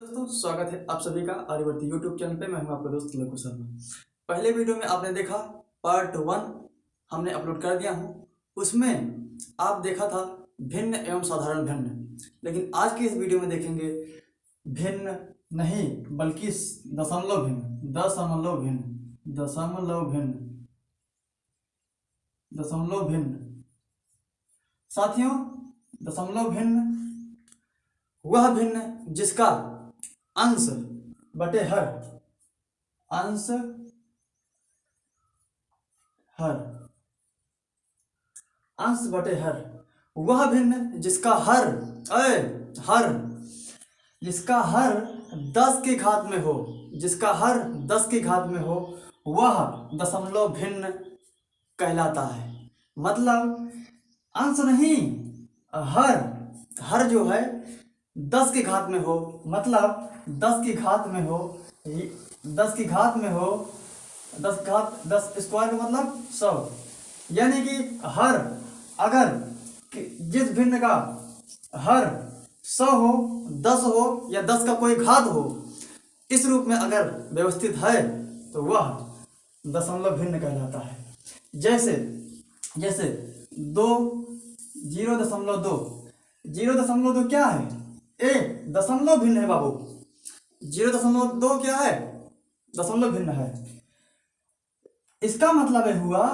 दोस्तों स्वागत है आप सभी का आर्यवर्ती यूट्यूब चैनल पे। मैं हूं आपका दोस्त लघु शर्मा। पहले वीडियो में आपने देखा पार्ट 1 हमने अपलोड कर दिया हूं। उसमें आप देखा था भिन्न एवं साधारण भिन्न, लेकिन आज की इस वीडियो में देखेंगे भिन्न नहीं बल्कि दशमलव भिन्न। दशमलव भिन्न दशमलव भिन्न दशमलव भिन्न साथियों, दशमलव भिन्न वह भिन्न जिसका अंश बटे हर अंश हर अंश बटे हर वह भिन्न जिसका हर जिसका हर 10 की घात में हो, जिसका हर 10 की घात में हो वह दशमलव भिन्न कहलाता है। मतलब अंश नहीं, हर जो है 10 की घात में हो, मतलब 10 की घात में हो 10 की घात में हो 10 स्क्वायर का मतलब 100। यानी कि हर अगर जिस भिन्न का हर 100 हो, 10 हो या 10 का कोई घात हो, इस रूप में अगर व्यवस्थित है तो वह दशमलव भिन्न कहलाता है। जैसे 2 0.2 0.2 क्या है? दशमलव भिन्न है बाबू। 0.2 क्या है? दशमलव भिन्न है। इसका मतलब हुआ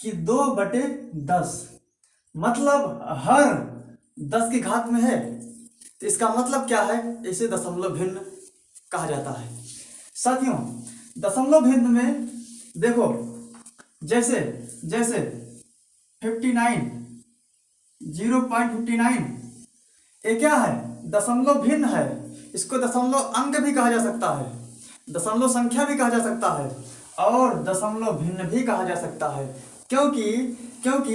कि 2/10, मतलब हर 10 की घात में है, तो इसका मतलब क्या है? इसे दशमलव भिन्न कहा जाता है। साथियों, दशमलव भिन्न में देखो जैसे 59 0.59 ये क्या है? दशमलव भिन्न है। इसको दशमलव अंक भी कहा जा सकता है, दशमलव संख्या भी कहा जा सकता है और दशमलव भिन्न भी कहा जा सकता है। क्योंकि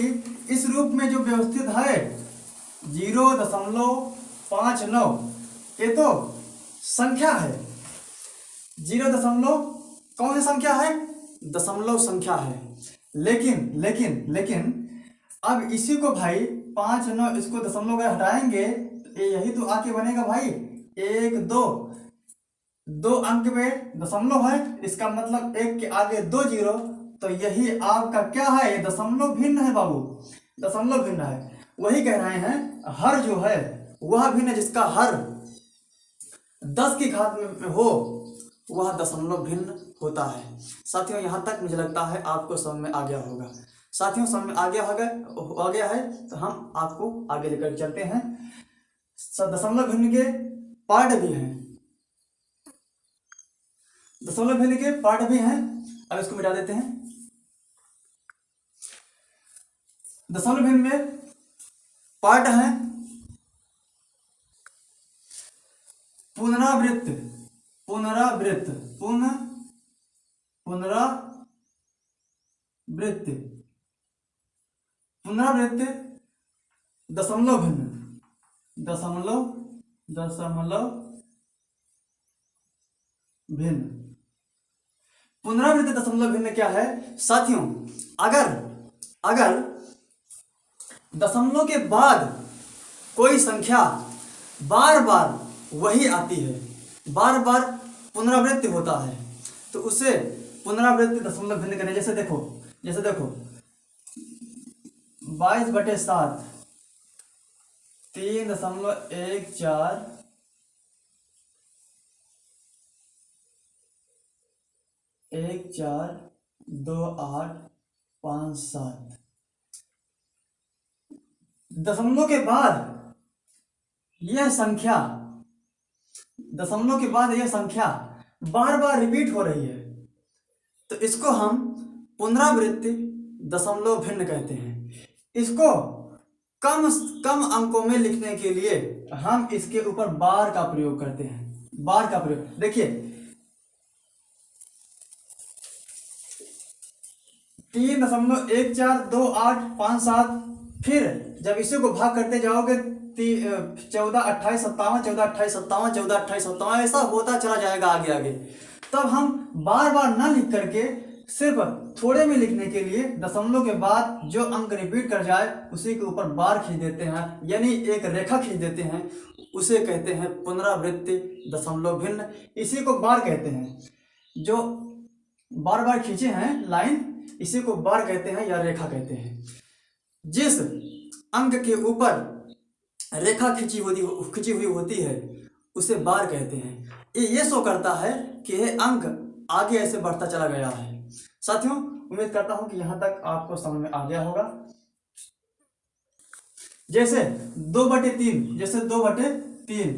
इस रूप में जो व्यवस्थित है 0.59 ये तो संख्या है। 0 कौन सी संख्या है? दशमलव संख्या है। लेकिन अब इसी को भाई 5 9 इसको दशमलव अगर हटाएंगे तो यही तो आके बनेगा भाई 1 2 अंक में दशमलव है, इसका मतलब 1 के आगे 2 0, तो यही आपका क्या है? ये दशमलव भिन्न है बाबू, दशमलव भिन्न है। वही कह रहे हैं हर जो है वह भिन्न जिसका हर 10 की घात में हो वह दशमलव भिन्न होता है। साथियों, यहाँ तक मुझे लगता है आपको समझ में आ गया होगा। साथियों, समझ में आ गया है तो हम आपको आगे लेकर चलते हैं। दशमलव भिन्न के पार्ट भी हैं, दशमलव भिन्न के पार्ट भी हैं। अब इसको मिटा देते हैं। दशमलव भिन्न में पार्ट है पुनरावृत्त दशमलव भिन्न दशमलव भिन्न पुनरावृत्त दशमलव भिन्न क्या है? साथियों, अगर दशमलव के बाद कोई संख्या बार बार वही आती है, बार बार पुनरावृत्ति होता है, तो उसे पुनरावृत्ति दशमलव भिन्न करें। जैसे देखो 22/7 3.14 142857। दशमलव के बाद यह संख्या बार बार रिपीट हो रही है, तो इसको हम पुनरावृत्ति दशमलव भिन्न कहते हैं। इसको कम अंकों में लिखने के लिए हम इसके ऊपर बार का प्रयोग करते हैं। बार का प्रयोग देखिए 3.142857। फिर जब इसी को भाग करते जाओगे 14 28 57 14 28 57 14 28 57 ऐसा होता चला जाएगा आगे। तब हम बार बार ना लिख करके सिर्फ थोड़े में लिखने के लिए दशमलव के बाद जो अंक रिपीट कर जाए उसी के ऊपर बार खींच देते हैं, यानी एक रेखा खींच देते हैं। उसे कहते हैं पुनरावृत्ति दशमलव भिन्न। इसी को बार कहते हैं। जो बार बार खींचे हैं लाइन, इसी को बार कहते हैं या रेखा कहते हैं। जिस अंक के ऊपर रेखा खींची हुई होती है उसे बार कहते हैं। ये शो करता है कि यह अंक आगे ऐसे बढ़ता चला गया है। साथियों, उम्मीद करता हूं कि यहाँ तक आपको समझ में आ गया होगा। जैसे 2/3, जैसे 2/3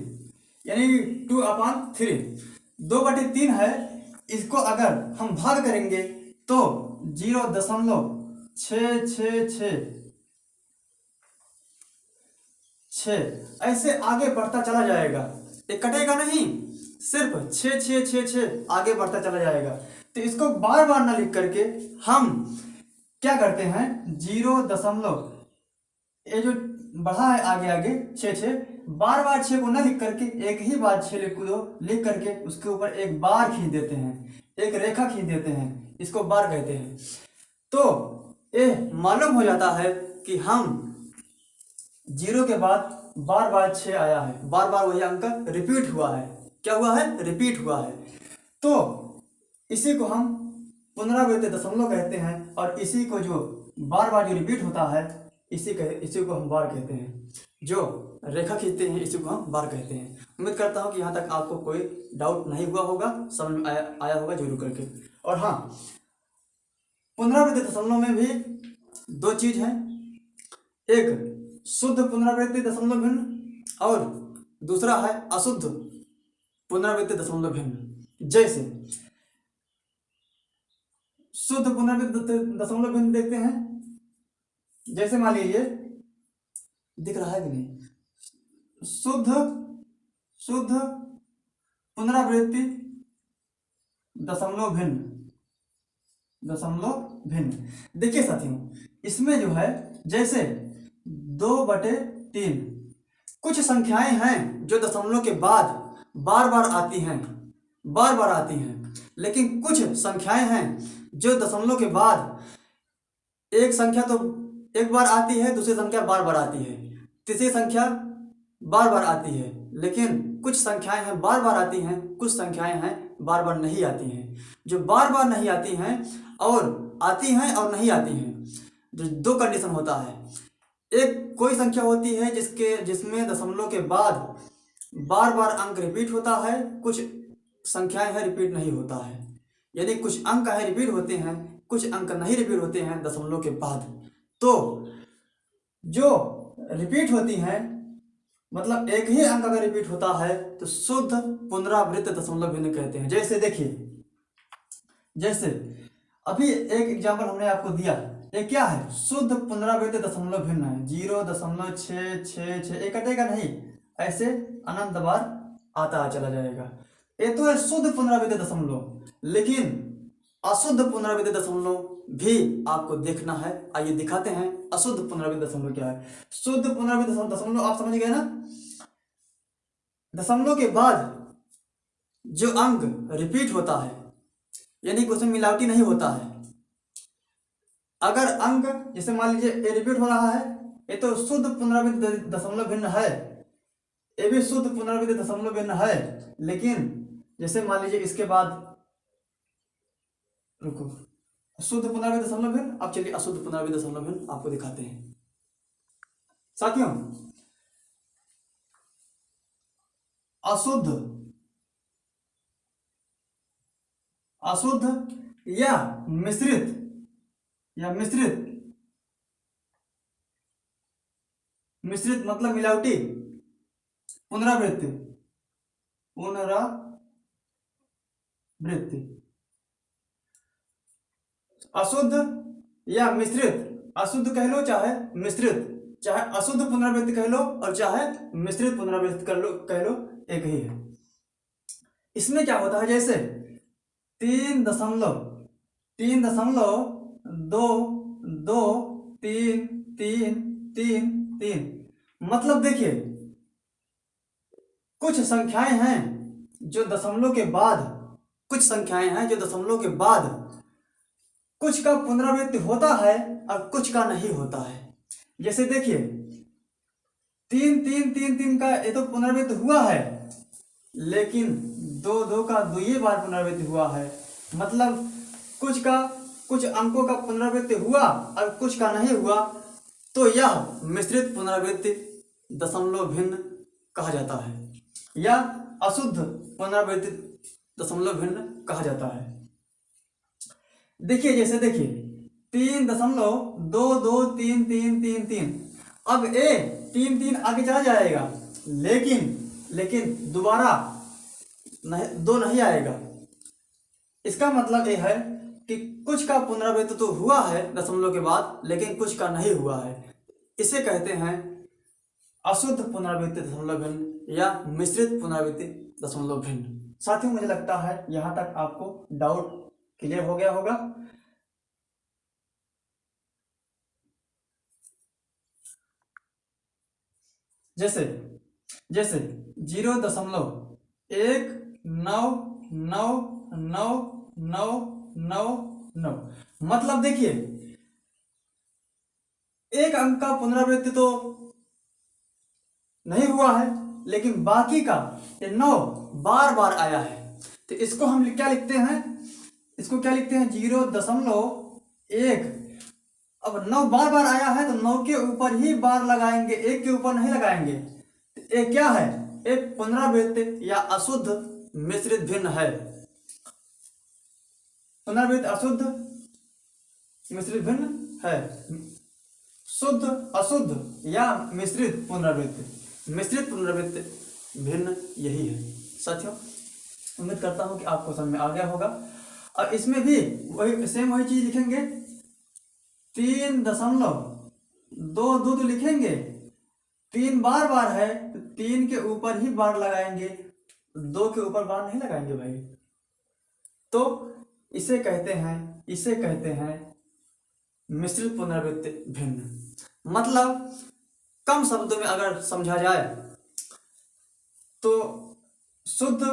यानी 2/3, 2/3 है। इसको अगर हम भाग करेंगे तो 0.666 ऐसे आगे बढ़ता चला जाएगा। ये कटेगा नहीं, सिर्फ 6 आगे बढ़ता चला जाएगा। तो इसको बार बार ना लिख करके हम क्या करते हैं, 0. ये जो बढ़ा है आगे आगे 6 बार बार 6 को ना लिख करके एक ही बार 6 लिख करके उसके ऊपर एक बार खींच देते हैं, एक रेखा खींच देते हैं। इसको बार कहते हैं। तो ये मालूम हो जाता है कि हम 0 के बाद बार बार 6 आया है, बार बार वही अंक रिपीट हुआ है। क्या हुआ है? रिपीट हुआ है। तो इसी को हम पुनरावृत्ति दशमलव कहते हैं। और इसी को जो बार बार जो रिपीट होता है इसी को हम बार कहते हैं। जो रेखा खींचते हैं इसी को हम बार कहते हैं। उम्मीद करता हूँ कि यहाँ तक आपको कोई डाउट नहीं हुआ होगा, समझ में आया होगा जरूर करके। और हाँ, पुनरावृत्ति दशमलव में भी दो चीज है, एक शुद्ध पुनरावृत्ति दशमलव भिन्न और दूसरा है अशुद्ध पुनरावृत्ति दशमलव भिन्न। जैसे शुद्ध पुनरावृत्ति दशमलव भिन्न देखते हैं। जैसे मान लीजिए, दिख रहा है कि नहीं, शुद्ध पुनरावृत्ति दशमलव भिन्न। देखिए साथियों, इसमें जो है जैसे 2/3 कुछ संख्याएं हैं जो दशमलव के बाद बार बार आती हैं, लेकिन कुछ संख्याएं हैं जो दशमलव के बाद एक संख्या तो एक बार आती है, दूसरी संख्या बार बार आती है, तीसरी संख्या बार बार आती है। लेकिन कुछ संख्याएं हैं बार बार आती हैं, कुछ संख्याएं हैं बार बार नहीं आती हैं। जो बार बार नहीं आती हैं और आती हैं और नहीं आती हैं, जो दो कंडीशन होता है। एक कोई संख्या होती है जिसमें दशमलव के बाद बार बार अंक रिपीट होता है, कुछ संख्याएं हैं रिपीट नहीं होता है। यानी कुछ अंक है रिपीट होते हैं, कुछ अंक नहीं रिपीट होते हैं दशमलव के बाद। तो जो रिपीट होती हैं, मतलब एक ही अंक अगर रिपीट होता है तो शुद्ध पुनरावृत्त दशमलव भिन्न कहते हैं। जैसे देखिए, जैसे अभी एक एग्जाम्पल हमने आपको दिया, ये क्या है? शुद्ध पुनरावृत्त दशमलव भिन्न है। 0.666 ये कटेगा नहीं, ऐसे अनंत बार आता चला जाएगा। ये तो है शुद्ध पुनरावृत्त दशमलव, लेकिन अशुद्ध पुनरावृत्त दशमलव भी आपको देखना है। आइए दिखाते हैं अशुद्ध पुनरावृत्त दशमलव क्या है। शुद्ध पुनरावृत्त दशमलव आप समझ गए ना, दशमलव के बाद जो अंक रिपीट होता है, यानी कि उसमें मिलावटी नहीं होता है। अगर अंक जैसे मान लीजिए ये रिपीट हो रहा है, ये तो शुद्ध पुनरावृत्त दशमलव भिन्न है, ये भी शुद्ध पुनरावृत्त दशमलव भिन्न है। लेकिन जैसे मान लीजिए इसके बाद, रुको, शुद्ध पुनरावृत्त दशमलव भिन्न, अब चलिए अशुद्ध पुनरावृत्त दशमलव भिन्न आपको दिखाते हैं। साथियों, अशुद्ध या मिश्रित मतलब मिलावटी पुनरावृत्ति अशुद्ध या मिश्रित, अशुद्ध कह लो चाहे मिश्रित, चाहे अशुद्ध पुनरावृत्ति कह लो और चाहे मिश्रित पुनरावृत्ति कह लो, एक ही है। इसमें क्या होता है, जैसे 3.22333, मतलब देखिए कुछ संख्याएं हैं जो दशमलव के बाद, कुछ का पुनरावृत्ति होता है और कुछ का नहीं होता है। जैसे देखिए तीन तीन तीन तीन का ये तो पुनरावृत्ति हुआ है, लेकिन दो दो का दुई बार पुनरावृत्ति हुआ है। मतलब कुछ अंकों का पुनरावृत्ति हुआ और कुछ का नहीं हुआ, तो यह मिश्रित पुनरावृत्ति दशमलव भिन्न कहा जाता है, या अशुद्ध पुनरावृत्ति दशमलव भिन्न कहा जाता है। देखिए, जैसे देखिए 3.223333, अब ए 3 आगे चला जाएगा, लेकिन दोबारा दो नहीं आएगा। इसका मतलब ये है कि कुछ का पुनरावृत्ति तो हुआ है दशमलव के बाद, लेकिन कुछ का नहीं हुआ है। इसे कहते हैं अशुद्ध पुनरावृत्ति दशमलव भिन्न या मिश्रित पुनरावृत्ति दशमलव भिन्न। साथियों, मुझे लगता है यहाँ तक आपको डाउट क्लियर हो गया होगा। जैसे 0.19999999, मतलब देखिए एक अंक का पुनरावृत्ति तो नहीं हुआ है, लेकिन बाकी का 9 बार बार आया है। तो इसको हम क्या लिखते हैं, 0.1। अब 9 बार बार आया है तो 9 के ऊपर ही बार लगाएंगे, 1 के ऊपर नहीं लगाएंगे। तो ये क्या है, एक पुनरावृत्ति या अशुद्ध मिश्रित भिन्न है। पुनरावृत्ति अशुद्ध मिश्रित भिन्न है, शुद्ध अशुद्ध या मिश्रित पुनरावृत्ति भिन्न यही है। साथियों, उम्मीद करता हूं कि आपको समझ में आ गया होगा। और इसमें भी वही चीज लिखेंगे, 3.22 तो लिखेंगे, 3 बार बार है तो 3 के ऊपर ही बार लगाएंगे, 2 के ऊपर बार नहीं लगाएंगे भाई। तो इसे कहते हैं मिश्रित पुनरावृत्ति भिन्न। मतलब कम शब्दों में अगर समझा जाए तो शुद्ध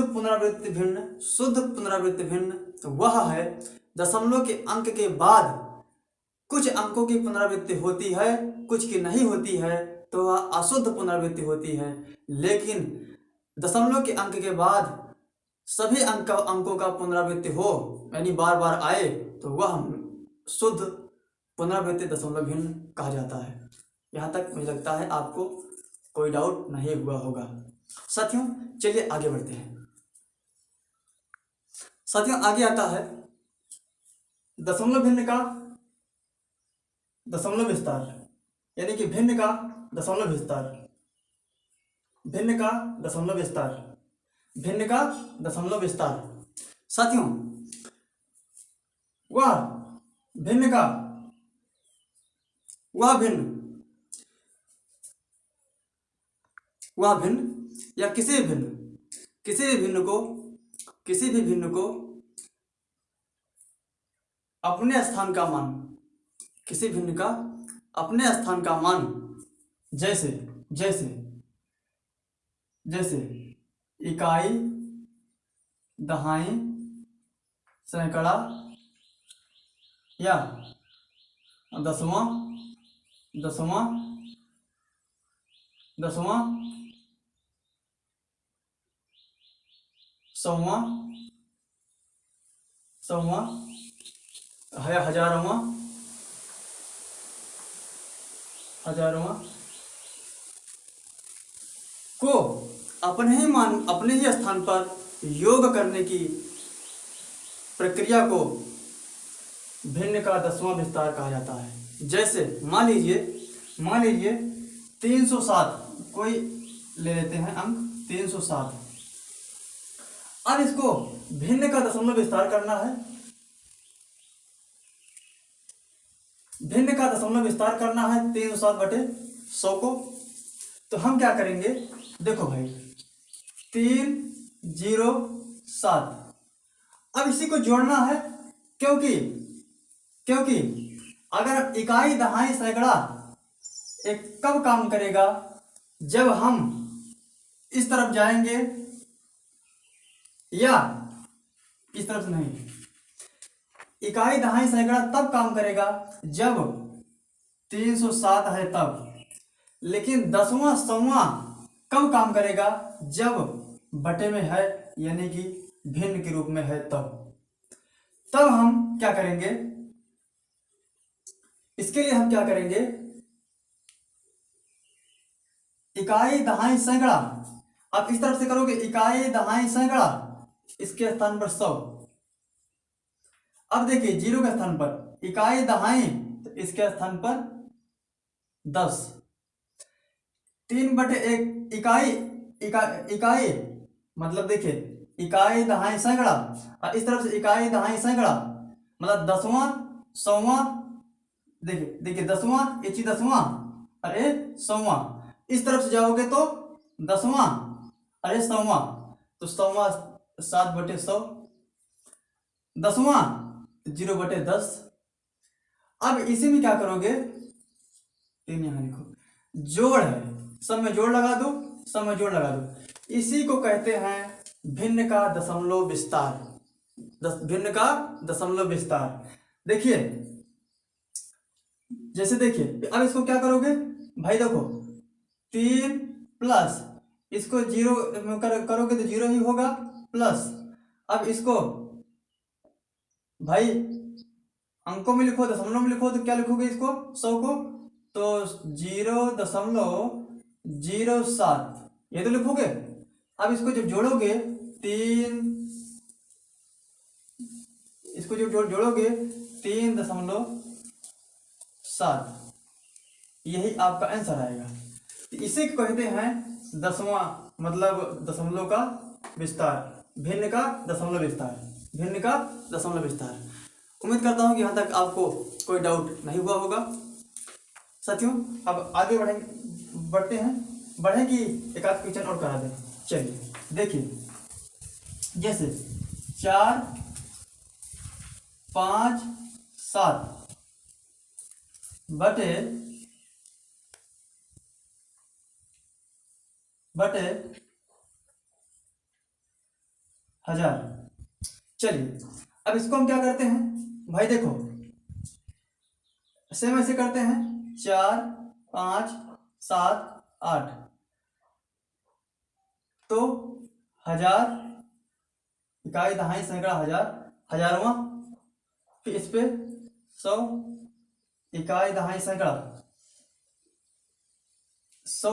पुनरावृत्ति भिन्न वह है दशमलव के अंक के बाद कुछ अंकों की पुनरावृत्ति होती है, कुछ की नहीं होती है, तो वह अशुद्ध पुनरावृत्ति होती है। लेकिन दशमलव के अंक के बाद सभी अंकों का पुनरावृत्ति हो, यानी बार बार आए, तो वह शुद्ध पुनरावृत्ति दशमलव भिन्न कहा जाता है। यहाँ तक मुझे लगता है आपको कोई डाउट नहीं हुआ होगा। साथियों, चलिए आगे बढ़ते हैं। साथियों, आगे आता है दशमलव भिन्न का दशमलव विस्तार, यानी कि भिन्न का दशमलव विस्तार। साथियों, वह भिन्न या किसी भी भिन्न को अपने स्थान का मान, जैसे इकाई, दहाई, सैकड़ा या दसवां, सौवां, हजारवां को अपने ही स्थान पर योग करने की प्रक्रिया को भिन्न का 10वां विस्तार कहा जाता है। जैसे मान लीजिए 307, कोई ले लेते हैं अंक 307। अब इसको भिन्न का दशमलव विस्तार करना है, भिन्न का दशमलव विस्तार करना है 307/100 को। तो हम क्या करेंगे, देखो भाई 307, अब इसी को जोड़ना है, क्योंकि अगर इकाई, दहाई, सैकड़ा एक कब काम करेगा, जब हम इस तरफ जाएंगे या इस तरफ नहीं। इकाई, दहाई, सैकड़ा तब काम करेगा जब 307 है तब, लेकिन 10वां 100वां कब काम करेगा, जब बटे में है यानी कि भिन्न के रूप में है तब हम क्या करेंगे, इसके लिए हम क्या करेंगे, इकाई दहाई सैकड़ा, आप इस तरफ से करोगे इकाई दहाई सैकड़ा, इसके स्थान पर 100। अब देखिए 0 के स्थान पर इकाई दहाई, तो इसके स्थान पर 10। 3/1 इकाई मतलब देखिए इकाई दहाई सैकड़ा, और इस तरफ से इकाई दहाई सैकड़ा, मतलब 10वां 100वां, देखिए 10वां, इची 10वां, अरे 100वां, इस तरफ से जाओगे तो 10वां, अरे 100वां, तो 100वां 7/100, 10वां 0/10। अब इसी में क्या करोगे, 3 यहाँ लिखो, जोड़ है, सब में जोड़ लगा दो, सब में जोड़ लगा दो। इसी को कहते हैं भिन्न का दशमलव विस्तार, भिन्न का दशमलव विस्तार। देखिए जैसे देखिए अब इसको क्या करोगे भाई, देखो 3 प्लस इसको 0 करोगे तो 0 ही होगा, प्लस अब इसको भाई अंकों में लिखो, दशमलव में लिखो, तो क्या लिखोगे इसको 100 को, तो 0.07 ये तो लिखोगे। अब इसको जब जोड़ोगे 3, इसको जब जोड़ोगे 3.7, यही आपका आंसर आएगा। तो इसे कहते हैं दसवां, मतलब दशमलव का विस्तार, भिन्न का दशमलव विस्तार, भिन्न का दशमलव विस्तार। उम्मीद करता हूँ कि यहाँ तक आपको कोई डाउट नहीं हुआ होगा। साथियों अब आगे बढ़ते हैं, बढ़े कि एक आध क्वेश्चन और करा दें। चलिए देखिए, जैसे 4, 5, 7 बटे 1000। चलिए अब इसको हम क्या करते हैं भाई, देखो सेम ऐसे करते हैं, 4, 5, 7, 8, तो 1000 इकाई दहाई सैकड़ा 1000, हजारवां, फिर इस पे 100 इकाई दहाई सैकड़ा 100,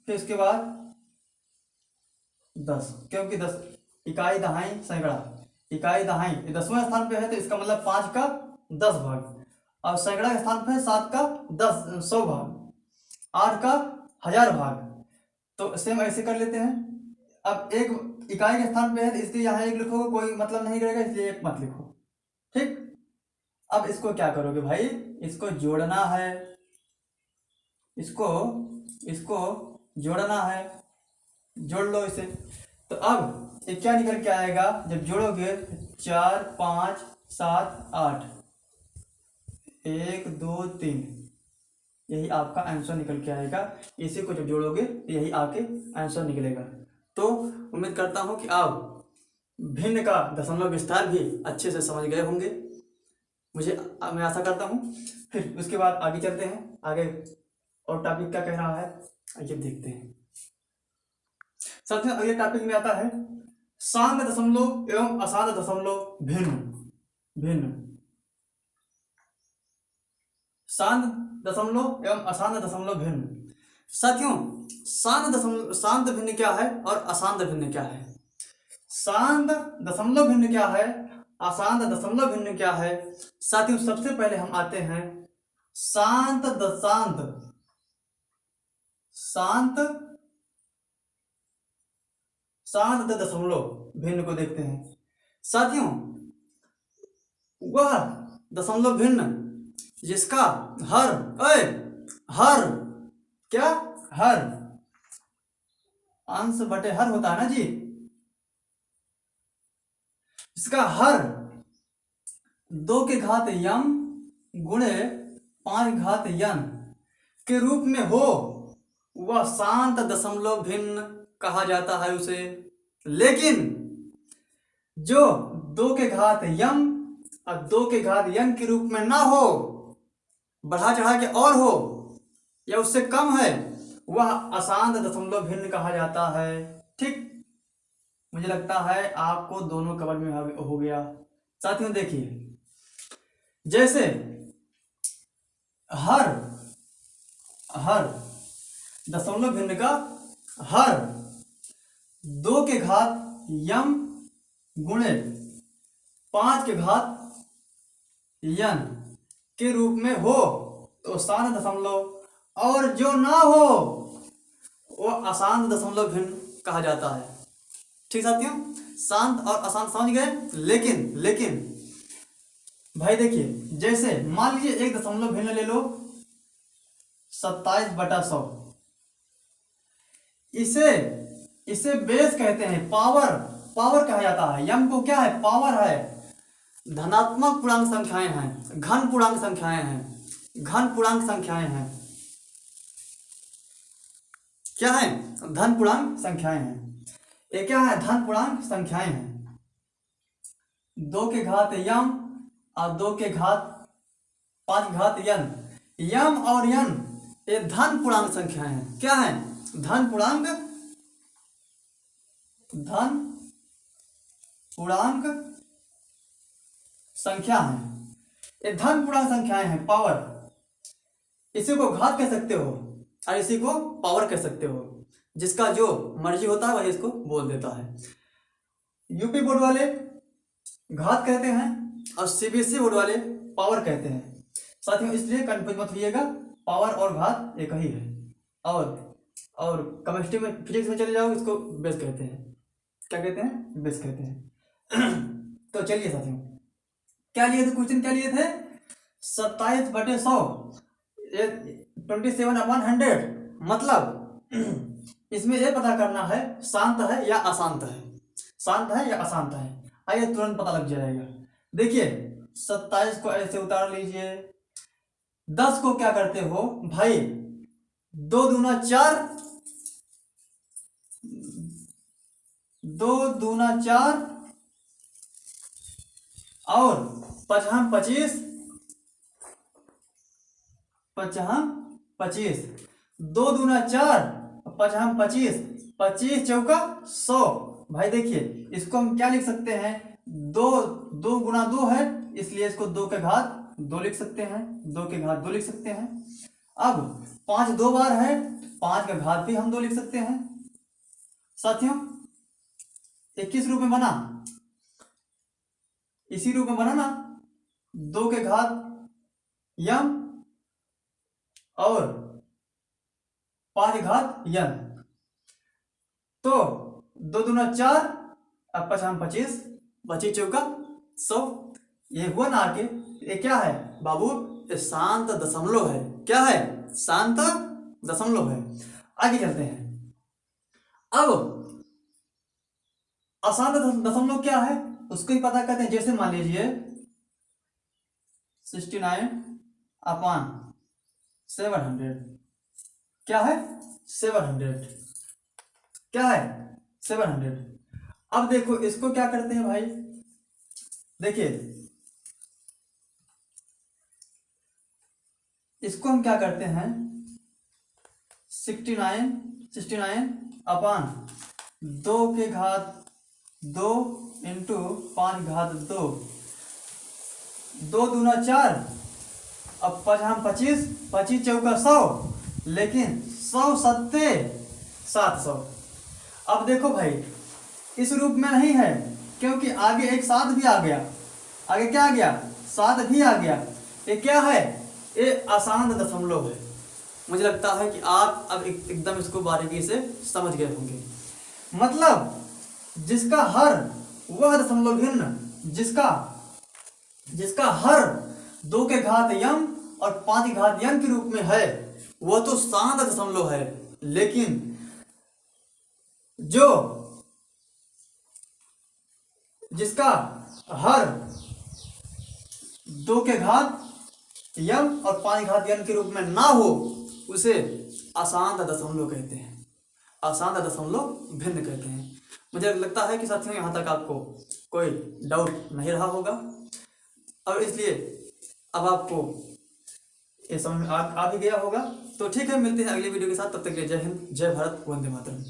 फिर इसके बाद 10, क्योंकि 10 इकाई दहाई सैकड़ा, इकाई दहाई 10वें स्थान पे है, तो इसका मतलब 5 का 10 भाग, और सैकड़ा के स्थान पे है 7 का 100 भाग, 8 का 1000 भाग। तो सेम ऐसे कर लेते हैं। अब एक इकाई के स्थान पे है, तो इसलिए यहाँ 1 लिखोगे, कोई मतलब नहीं करेगा, इसलिए 1 मत लिखो, ठीक। अब इसको क्या करोगे भाई, इसको जोड़ना है, इसको जोड़ना है, जोड़ लो इसे। तो अब ये क्या निकल के आएगा जब जोड़ोगे, 4, 5, 7, 8, 1, 2, 3, यही आपका आंसर निकल के आएगा। इसी को जब जोड़ोगे तो यही आपके आंसर निकलेगा। तो उम्मीद करता हूं कि आप भिन्न का दशमलव विस्तार भी अच्छे से समझ गए होंगे, मैं आशा करता हूं। फिर उसके बाद आगे चलते हैं, आगे और टॉपिक क्या कह रहा है आइए देखते हैं। साथियों अगले टॉपिक में आता है सान्य दशमलव एवं असान्य दशमलव भिन्न, सान्य दशमलव एवं असान्य दशमलव भिन्न। साथियों शांत भिन्न क्या है और अशांत भिन्न क्या है, शांत दशमलव भिन्न क्या है, अशांत दशमलव भिन्न क्या है। साथियों सबसे पहले हम आते हैं शांत दशमलव भिन्न को देखते हैं। साथियों वह दशमलव भिन्न जिसका हर अंश बटे हर होता है ना जी, इसका हर 2 के घात यम गुणे 5 घात यन के रूप में हो, वह शांत दशमलव भिन्न कहा जाता है उसे। लेकिन जो 2 के घात यम और 2 के घात यन के रूप में ना हो, बढ़ा चढ़ा के और हो या उससे कम है, वह अशांत दशमलव भिन्न कहा जाता है। ठीक, मुझे लगता है आपको दोनों कवर में हो गया। साथियों देखिए, जैसे हर हर दशमलव भिन्न का हर 2 के घात यम गुणे 5 के घात यन के रूप में हो तो शांत दशमलव, और जो ना हो वो अशांत दशमलव भिन्न कहा जाता है। ठीक साथियों, शांत और अशांत समझ गए। लेकिन भाई देखिए, जैसे मान लीजिए एक दशमलव भिन्न ले लो 27/100, इसे बेस कहते हैं, पावर कहा जाता है। यम को क्या है, पावर है। धनात्मक पूर्णांक संख्याएं हैं, घन पूर्णांक संख्याएं हैं, क्या है, धन पूर्णांक संख्याएं हैं। ये क्या है, धन पूर्णांक संख्याएं हैं। 2 के घात यम और 2 के घात 5 घात यन, यम और यन ये धन पूर्णांक संख्याएं हैं। क्या है, धन पूर्णांक संख्या है। ये धन पूर्णांक संख्याएं हैं, पावर। इसी को घात कह सकते हो और इसी को पावर कह सकते हो। जिसका जो मर्जी होता है वही इसको बोल देता है। यूपी बोर्ड वाले घात कहते हैं और सीबीएसई बोर्ड वाले पावर कहते हैं। साथियों इसलिए कंफ्यूज मत होइएगा, पावर और घात एक ही है। और केमिस्ट्री में, फिजिक्स में चले जाओ, इसको बेस कहते हैं। क्या कहते हैं, बेस कहते हैं। तो चलिए साथियों, क्या लिए थे क्वेश्चन, क्या लिए थे, 27/100 27/100, मतलब इसमें यह पता करना है शांत है या अशांत है, शांत है या अशांत है। आइए तुरंत पता लग जाएगा। देखिए 27 को ऐसे उतार लीजिए, 10 को क्या करते हो भाई, 2 दूना 4, 2 दूना 4 और 5 25, 2 दूना 4, 5 25, 25 चौका 100। भाई देखिए इसको हम क्या लिख सकते हैं, 2 गुना 2 है, इसलिए इसको 2 के घात 2 लिख सकते हैं, 2 के घात 2 लिख सकते हैं। अब 5 2 बार है, 5 का घात भी हम 2 लिख सकते हैं। साथियों 21 रूप में बना, इसी रूप में बना ना, 2 के घात यम और 5 के घात यन। तो 2 दूना 4, अब 5 25, 25 चौका 100। ये हुआ ना आके, ये क्या है बाबू, ये शांत दशमलव है। क्या है, शांत दशमलव है। आगे चलते हैं। अब अशांत दशमलव क्या है उसको ही पता करते हैं। जैसे मान लीजिए 69/700 क्या है, 700, क्या है 700। अब देखो इसको क्या करते हैं भाई, देखिए इसको हम क्या करते हैं, 69/2 के घात 2 इंटू 5 घात 2, 2 दूना 4, अब 5 25, 25 चौका 100, लेकिन 100 सत्ते 700। अब देखो भाई इस रूप में नहीं है, क्योंकि आगे एक 7 भी आ गया, आगे क्या आ गया, 7 भी आ गया। ये क्या है, ये अशांत दशमलव है। मुझे लगता है कि आप अब एकदम इसको बारीकी से समझ गए होंगे। मतलब जिसका हर वह दशमलव भिन्न जिसका हर 2 के घात यम और 5 के घात यन के रूप में है, वह तो शांत दशमलव है। लेकिन जिसका हर 2 के घात यम और 5 घात यन के रूप में ना हो, उसे अशांत दशमलव कहते हैं, अशांत दशमलव भिन्न कहते हैं। मुझे लगता है कि साथियों यहाँ तक आपको कोई डाउट नहीं रहा होगा, और इसलिए अब आपको ये समझ में आ भी गया होगा। तो ठीक है, मिलते हैं अगली वीडियो के साथ, तब तक के लिए जय हिंद, जय भारत, वंदे मातरम।